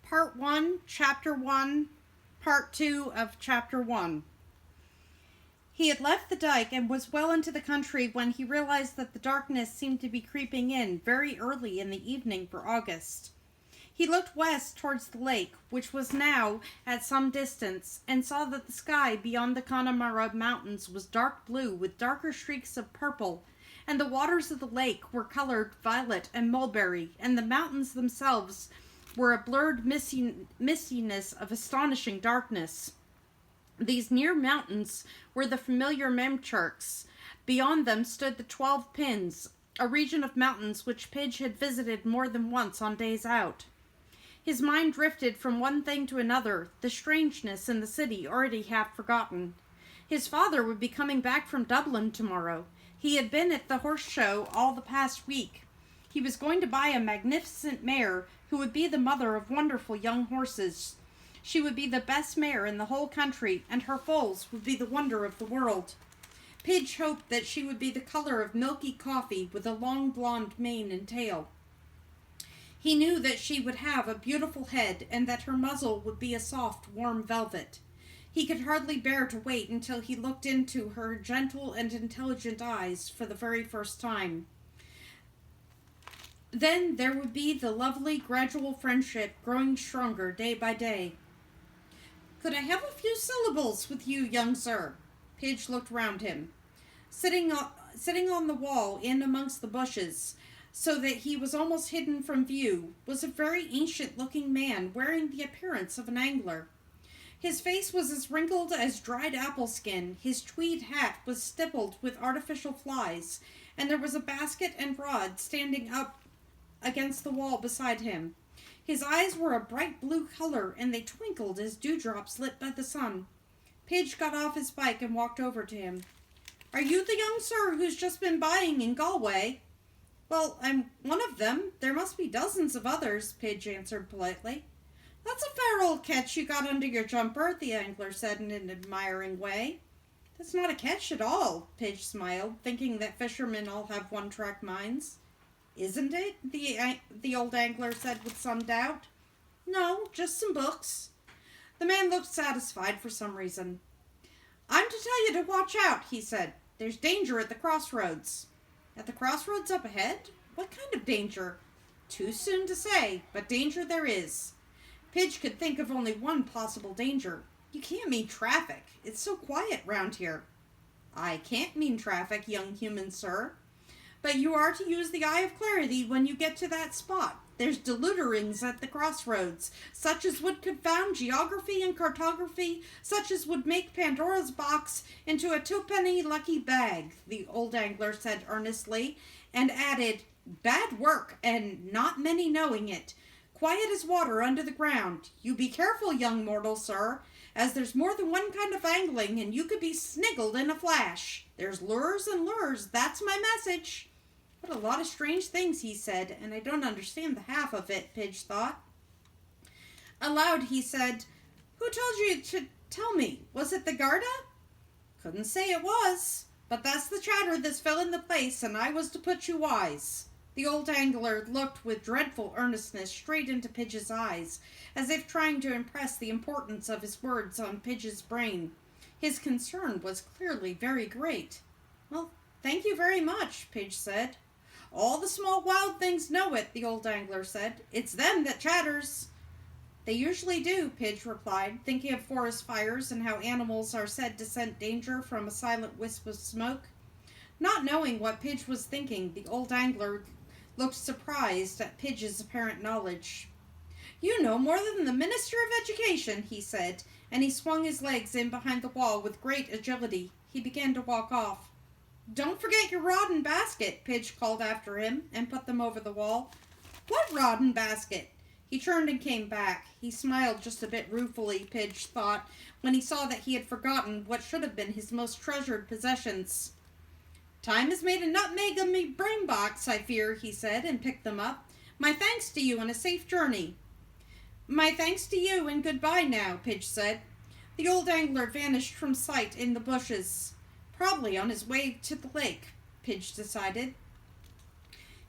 Part 1, Chapter 1, Part 2 of Chapter 1. He had left the dike and was well into the country when he realized that the darkness seemed to be creeping in very early in the evening for August. He looked west towards the lake, which was now at some distance, and saw that the sky beyond the Connemara Mountains was dark blue with darker streaks of purple, and the waters of the lake were colored violet and mulberry, and the mountains themselves were a blurred mistiness of astonishing darkness. These near mountains were the familiar Memcharks. Beyond them stood the 12 Pins, a region of mountains which Pidge had visited more than once on days out. His mind drifted from one thing to another, the strangeness in the city already half forgotten. His father would be coming back from Dublin tomorrow. He had been at the horse show all the past week. He was going to buy a magnificent mare who would be the mother of wonderful young horses. She would be the best mare in the whole country, and her foals would be the wonder of the world. Pidge hoped that she would be the color of milky coffee with a long blonde mane and tail. He knew that she would have a beautiful head, and that her muzzle would be a soft, warm velvet. He could hardly bear to wait until he looked into her gentle and intelligent eyes for the very first time. Then there would be the lovely, gradual friendship growing stronger day by day. "Could I have a few syllables with you, young sir?" Pidge looked round him. Sitting on the wall in amongst the bushes, so that he was almost hidden from view, was a very ancient-looking man wearing the appearance of an angler. His face was as wrinkled as dried apple skin, his tweed hat was stippled with artificial flies, and there was a basket and rod standing up against the wall beside him. His eyes were a bright blue color, and they twinkled as dewdrops lit by the sun. Pidge got off his bike and walked over to him. "Are you the young sir who's just been buying in Galway?" "Well, I'm one of them. There must be dozens of others," Pidge answered politely. "That's a fair old catch you got under your jumper," the angler said in an admiring way. "That's not a catch at all," Pidge smiled, thinking that fishermen all have one-track minds. "Isn't it?" the old angler said with some doubt. "No, just some books." The man looked satisfied for some reason. "I'm to tell you to watch out," he said. "There's danger at the crossroads." "At the crossroads up ahead? What kind of danger?" "Too soon to say, but danger there is." Pidge could think of only one possible danger. "You can't mean traffic. It's so quiet round here." "I can't mean traffic, young human sir. But you are to use the eye of clarity when you get to that spot. There's deluderings at the crossroads, such as would confound geography and cartography, such as would make Pandora's box into a twopenny lucky bag," the old angler said earnestly, and added, "Bad work, and not many knowing it. Quiet as water under the ground. You be careful, young mortal, sir, as there's more than one kind of angling, and you could be sniggled in a flash. There's lures and lures, that's my message." "What a lot of strange things he said, and I don't understand the half of it," Pidge thought. Aloud he said, "Who told you to tell me? Was it the Garda?" "Couldn't say it was, but that's the chatter that's filling the place, and I was to put you wise." The old angler looked with dreadful earnestness straight into Pidge's eyes, as if trying to impress the importance of his words on Pidge's brain. His concern was clearly very great. "Well, thank you very much," Pidge said. "All the small wild things know it," the old angler said. "It's them that chatters." "They usually do," Pidge replied, thinking of forest fires and how animals are said to scent danger from a silent wisp of smoke. Not knowing what Pidge was thinking, the old angler looked surprised at Pidge's apparent knowledge. "You know more than the Minister of Education," he said, and he swung his legs in behind the wall with great agility. He began to walk off. "Don't forget your rod and basket," Pidge called after him, and put them over the wall. "What rod and basket?" He turned and came back. He smiled just a bit ruefully, Pidge thought, when he saw that he had forgotten what should have been his most treasured possessions. "Time has made a nutmeg of me brain box, I fear," he said, and picked them up. "My thanks to you and a safe journey." "My thanks to you and goodbye now," Pidge said. The old angler vanished from sight in the bushes. Probably on his way to the lake, Pidge decided.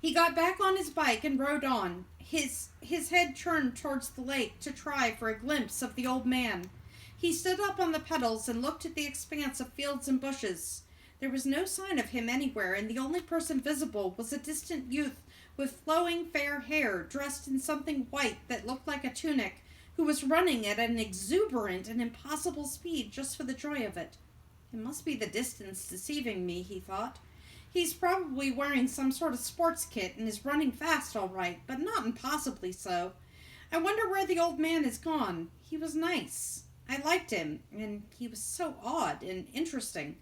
He got back on his bike and rode on, his head turned towards the lake to try for a glimpse of the old man. He stood up on the pedals and looked at the expanse of fields and bushes. There was no sign of him anywhere, and the only person visible was a distant youth with flowing fair hair, dressed in something white that looked like a tunic, who was running at an exuberant and impossible speed just for the joy of it. It must be the distance deceiving me, he thought. He's probably wearing some sort of sports kit and is running fast all right, but not impossibly so. I wonder where the old man is gone. He was nice. I liked him, and he was so odd and interesting.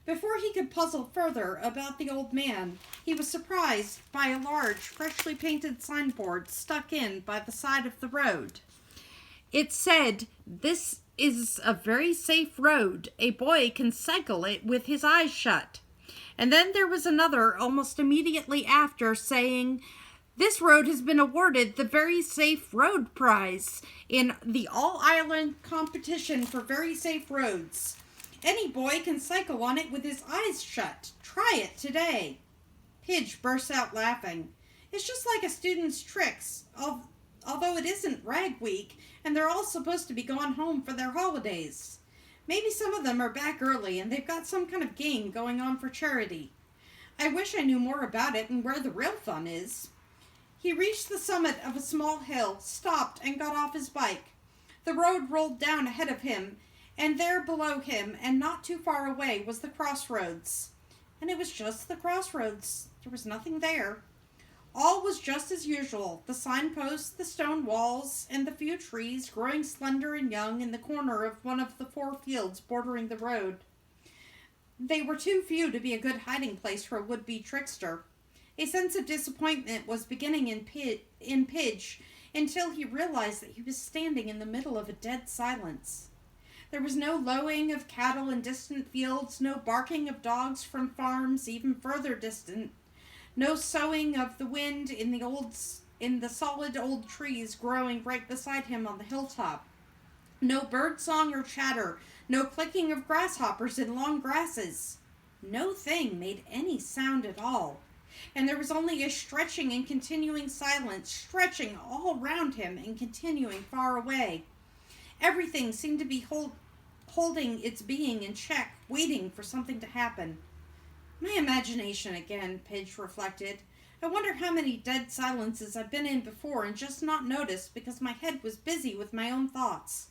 Before he could puzzle further about the old man, he was surprised by a large, freshly painted signboard stuck in by the side of the road. It said, "This is a very safe road. A boy can cycle it with his eyes shut." And then there was another almost immediately after saying, "This road has been awarded the Very Safe Road Prize in the All-Ireland Competition for Very Safe Roads. Any boy can cycle on it with his eyes shut. Try it today." Pidge burst out laughing. "It's just like a student's tricks, although it isn't Rag Week, and they're all supposed to be gone home for their holidays. Maybe some of them are back early, and they've got some kind of game going on for charity. I wish I knew more about it and where the real fun is." He reached the summit of a small hill, stopped, and got off his bike. The road rolled down ahead of him, and there below him, and not too far away, was the crossroads. And it was just the crossroads. There was nothing there. All was just as usual, the signposts, the stone walls, and the few trees growing slender and young in the corner of one of the 4 fields bordering the road. They were too few to be a good hiding place for a would-be trickster. A sense of disappointment was beginning in Pidge until he realized that he was standing in the middle of a dead silence. There was no lowing of cattle in distant fields, no barking of dogs from farms even further distant, no soughing of the wind in the solid old trees growing right beside him on the hilltop. No bird song or chatter, no clicking of grasshoppers in long grasses. No thing made any sound at all, and there was only a stretching and continuing silence, stretching all round him and continuing far away. Everything seemed to be holding its being in check, waiting for something to happen. My imagination again, Pidge reflected. I wonder how many dead silences I've been in before and just not noticed because my head was busy with my own thoughts.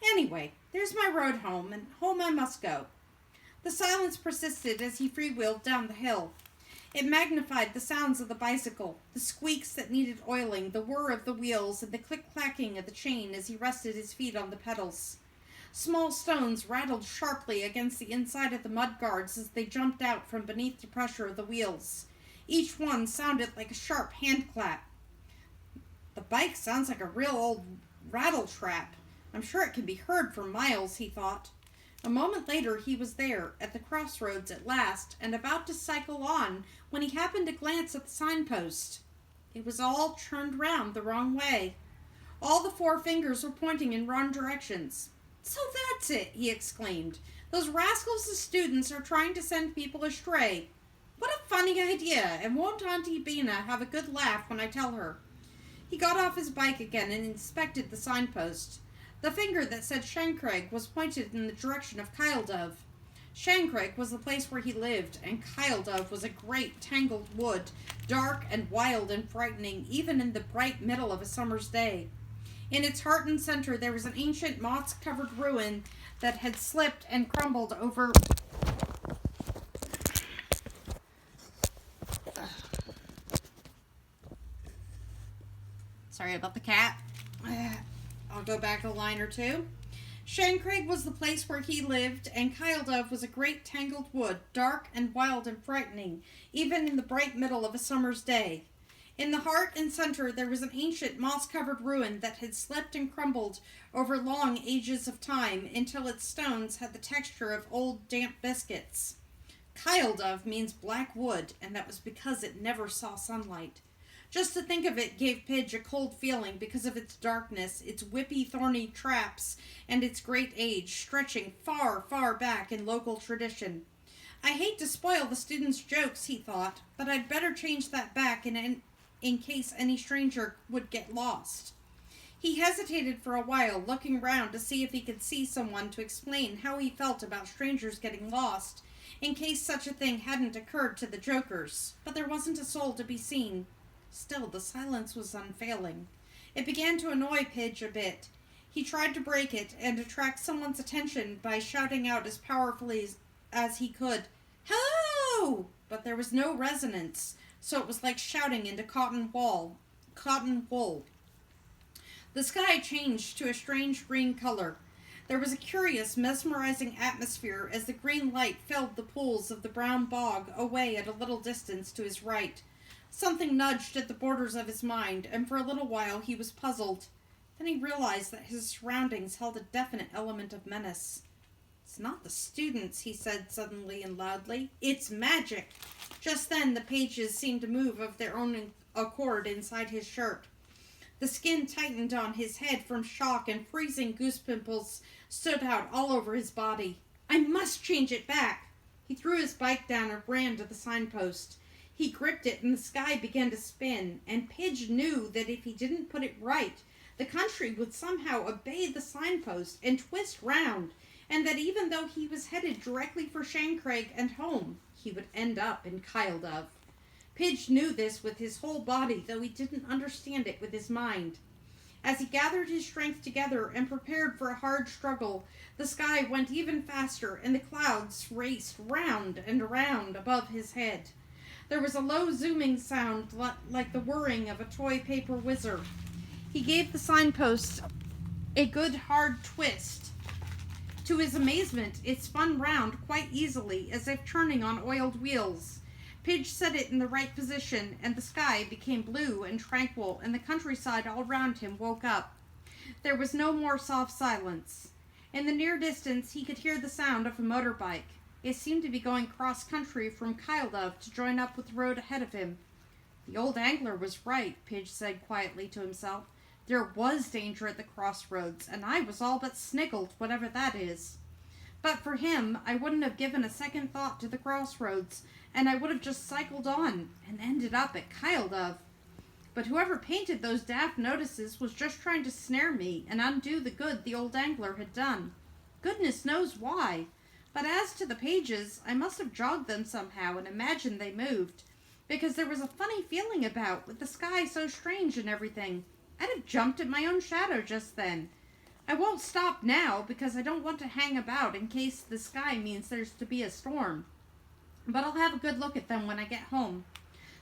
Anyway, there's my road home, and home I must go. The silence persisted as he freewheeled down the hill. It magnified the sounds of the bicycle, the squeaks that needed oiling, the whir of the wheels, and the click-clacking of the chain as he rested his feet on the pedals. Small stones rattled sharply against the inside of the mud guards as they jumped out from beneath the pressure of the wheels. Each one sounded like a sharp hand clap. The bike sounds like a real old rattle trap. I'm sure it can be heard for miles, he thought. A moment later he was there, at the crossroads at last, and about to cycle on, when he happened to glance at the signpost. It was all turned round the wrong way. All the 4 fingers were pointing in wrong directions. "So that's it," he exclaimed. "Those rascals of students are trying to send people astray. What a funny idea, and won't Auntie Bina have a good laugh when I tell her?" He got off his bike again and inspected the signpost. The finger that said Shankraig was pointed in the direction of Kyledove. Shankraig was the place where he lived, and Kyledove was a great tangled wood, dark and wild and frightening, even in the bright middle of a summer's day. In its heart and center there was an ancient moss-covered ruin that had slipped and crumbled over... Sorry about the cat. I'll go back a line or two. Shankraig was the place where he lived, and Kyledove was a great tangled wood, dark and wild and frightening, even in the bright middle of a summer's day. In the heart and center there was an ancient moss-covered ruin that had slipped and crumbled over long ages of time until its stones had the texture of old damp biscuits. Kyledove means black wood, and that was because it never saw sunlight. Just to think of it gave Pidge a cold feeling because of its darkness, its whippy, thorny traps, and its great age, stretching far, far back in local tradition. I hate to spoil the students' jokes, he thought, but I'd better change that back in case any stranger would get lost. He hesitated for a while, looking round to see if he could see someone to explain how he felt about strangers getting lost, in case such a thing hadn't occurred to the jokers, but there wasn't a soul to be seen. Still, the silence was unfailing. It began to annoy Pidge a bit. He tried to break it and attract someone's attention by shouting out as powerfully as he could, "Hello!" But there was no resonance, so it was like shouting into cotton wool. The sky changed to a strange green color. There was a curious, mesmerizing atmosphere as the green light filled the pools of the brown bog away at a little distance to his right. Something nudged at the borders of his mind, and for a little while he was puzzled. Then he realized that his surroundings held a definite element of menace. "It's not the students," he said suddenly and loudly. "It's magic." Just then the pages seemed to move of their own accord inside his shirt. The skin tightened on his head from shock, and freezing goose pimples stood out all over his body. "I must change it back." He threw his bike down and ran to the signpost. He gripped it and the sky began to spin, and Pidge knew that if he didn't put it right, the country would somehow obey the signpost and twist round, and that even though he was headed directly for Shancraig and home, he would end up in Kyledove. Pidge knew this with his whole body, though he didn't understand it with his mind. As he gathered his strength together and prepared for a hard struggle, the sky went even faster, and the clouds raced round and around above his head. There was a low zooming sound like the whirring of a toy paper whizzer. He gave the signpost a good hard twist. To his amazement, it spun round quite easily, as if turning on oiled wheels. Pidge set it in the right position, and the sky became blue and tranquil, and the countryside all round him woke up. There was no more soft silence. In the near distance, he could hear the sound of a motorbike. It seemed to be going cross-country from Kyledove to join up with the road ahead of him. The old angler was right, Pidge said quietly to himself. There was danger at the crossroads, and I was all but sniggled, whatever that is. But for him, I wouldn't have given a second thought to the crossroads, and I would have just cycled on and ended up at Kyledove. But whoever painted those daft notices was just trying to snare me and undo the good the old angler had done. Goodness knows why. But as to the pages, I must have jogged them somehow and imagined they moved, because there was a funny feeling about, with the sky so strange and everything. I'd have jumped at my own shadow just then. I won't stop now, because I don't want to hang about in case the sky means there's to be a storm. But I'll have a good look at them when I get home.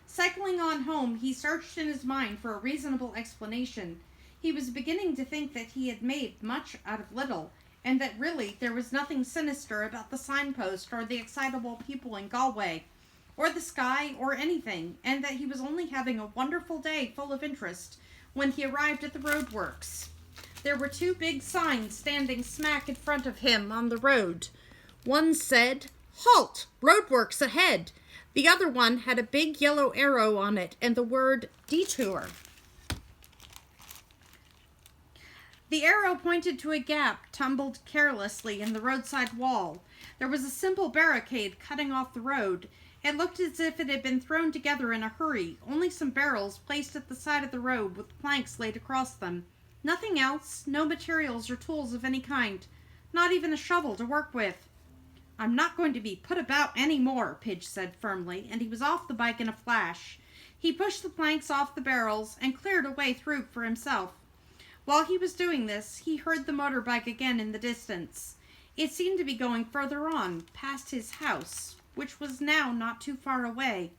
Cycling on home, he searched in his mind for a reasonable explanation. He was beginning to think that he had made much out of little, and that really there was nothing sinister about the signpost or the excitable people in Galway, or the sky, or anything, and that he was only having a wonderful day full of interest when he arrived at the roadworks. There were two big signs standing smack in front of him on the road. One said, "Halt! Roadworks ahead!" The other one had a big yellow arrow on it and the word "Detour." The arrow pointed to a gap tumbled carelessly in the roadside wall. There was a simple barricade cutting off the road. It looked as if it had been thrown together in a hurry, only some barrels placed at the side of the road with planks laid across them. Nothing else, no materials or tools of any kind, not even a shovel to work with. "I'm not going to be put about any more," Pidge said firmly, and he was off the bike in a flash. He pushed the planks off the barrels and cleared a way through for himself. While he was doing this, he heard the motorbike again in the distance. It seemed to be going further on, past his house, which was now not too far away.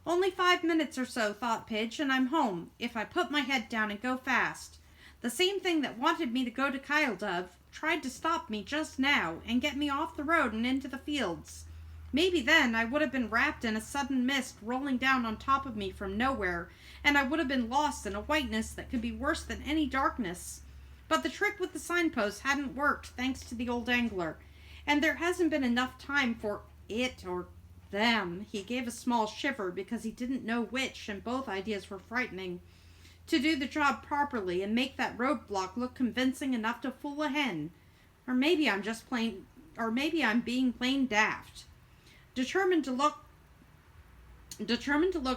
"Only 5 minutes or so," thought Pidge, "and I'm home, if I put my head down and go fast. The same thing that wanted me to go to Kyledove tried to stop me just now and get me off the road and into the fields. Maybe then I would have been wrapped in a sudden mist rolling down on top of me from nowhere, and I would have been lost in a whiteness that could be worse than any darkness. But the trick with the signpost hadn't worked, thanks to the old angler, and there hasn't been enough time for it or them." He gave a small shiver because he didn't know which, and both ideas were frightening. "To do the job properly and make that roadblock look convincing enough to fool a hen. Or maybe I'm being plain daft. Determined to look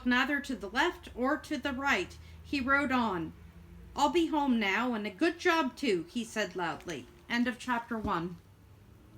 neither to the left or to the right, he rode on. "I'll be home now, and a good job too," he said loudly. End of chapter 1.